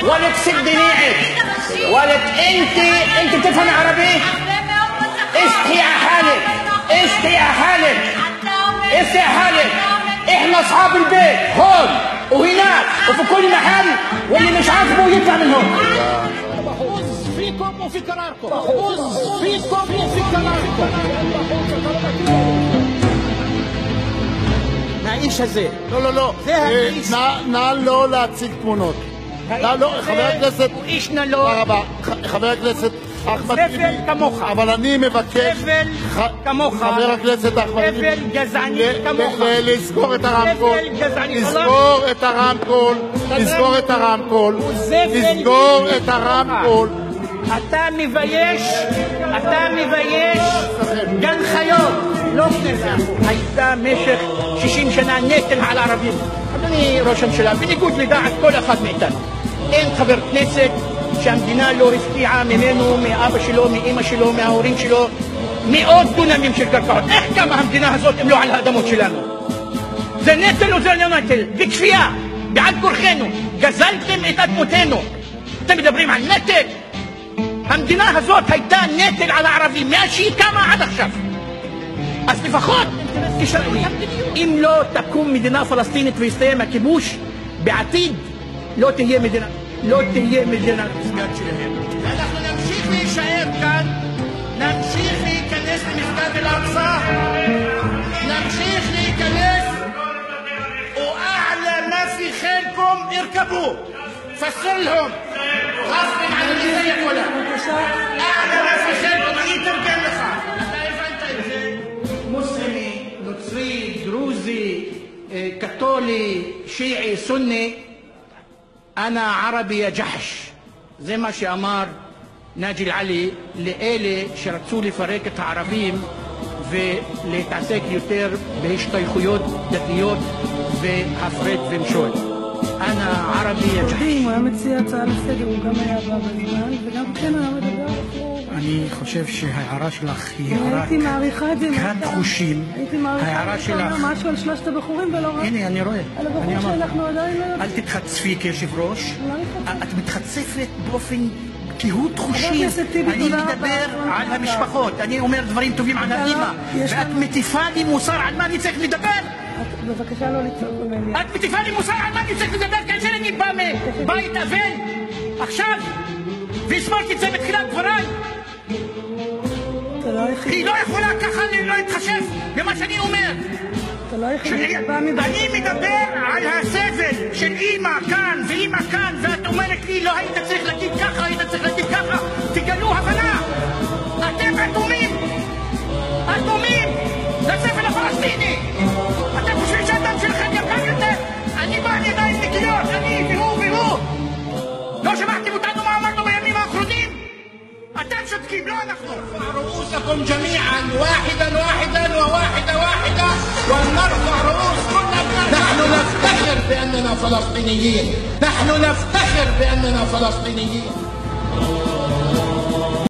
ولك سدي نيعك ولك انت تفهم عربي؟ استحي على حالك، استحي على حالك، استحي على حالك. احنا اصحاب البيت هون وهناك وفي كل محل، واللي مش عاجبه يطلع من هون. بحوز فيكم وفي قراركم، بحوز فيكم وفي قراركم. האיש הזה. לא. נא לא להציג תמונות. חבר הכנסת, הוא איש נלוז. תודה רבה. חבר הכנסת אחמד טיבי. זבל כמוך. אבל אני מבקש, זבל כמוך. חבר הכנסת אחמד טיבי. זבל גזעני כמוך. לסגור את הרמקול. זבל גזעני. לסגור את הרמקול. לסגור את הרמקול. לסגור את הרמקול. אתה מבייש גן חיות. לא כנסת. הייתה במשך 60 שנה נטל על הערבים. אדוני ראש הממשלה, בניגוד לדעת כל אחד מאיתנו, אין חבר כנסת שהמדינה לא הפקיעה ממנו, מאבא שלו, מאמא שלו, מההורים שלו, מאות דונמים של קרקעות. איך קמה המדינה הזאת אם לא על האדמות שלנו? זה נטל או זה לא נטל? בכפייה, בעד כורחנו, גזלתם את אדמותינו. אתם מדברים על נטל? המדינה הזאת הייתה נטל על הערבים מאז שהיא קמה עד עכשיו. אז לפחות אם לא תקום מדינה פלסטינית ויסתיים הכיבוש, בעתיד לא תהיה מדינת מסגד שלהם. ואנחנו נמשיך להישאר כאן, נמשיך להיכנס למסגד אל-אקצא, נמשיך להיכנס. ואעלى ما في خيلكم اركبوا فسر لهم غصب عن اللي زيك ولا اعلى ما في خيلكم. אני אתרגם לך. אתה הבנת את זה? מוסלמי, נוצרי, דרוזי, קתולי, שיעי, סוני, אנא ערבי יא ג'חש. זה מה שאמר נאג'י אל-עלי לאלה שרצו לפרק את הערבים ולהתעסק יותר בהשתייכויות דתיות והפרד ומשול. אנא ערבי יא ג'חש. הוא היה מציע הצעה לסדר, הוא גם היה בא בזמן וגם כן היה מדבר. אני חושב שההערה שלך היא הערה הייתי מעריכה את זה. קהת חושים. הייתי מעריכה את זה. אתה אומר משהו על שלושת הבחורים ולא רק. הנה, אני רואה. על הבחור שאנחנו עדיין לא... אל תתחצפי כיושב ראש. את מתחצפת באופן קהות חושים. אני מדבר על המשפחות. אני אומר דברים טובים על האמא. ואת מטיפה לי מוסר על מה אני צריך לדבר. בבקשה לא לצעוק ממני. את מטיפה לי מוסר על מה אני צריך לדבר כאשר אני בא מבית אבל עכשיו והסברתי את זה בתחילת דבריי. היא לא יכולה ככה לא להתחשב במה שאני אומר. אני מדבר על הסבל של אמא כאן ואמא כאן, ואת אומרת לי לא היית צריך להגיד ככה, היית צריך להגיד ככה. תגלו הבנה. אתם אטומים לסבל הפלסטיני. אתם חושבים שהדם שלכם יקר יותר? אני בא על ידיים נקיות, אני והוא. לא שמעתם אותנו מה אמרנו בימים האחרונים? אתם שותקים, לא אנחנו. رؤوسكم جميعا واحدا وواحدة ونرفع رؤوس كل أبنائنا. نحن نفتخر بأننا فلسطينيين.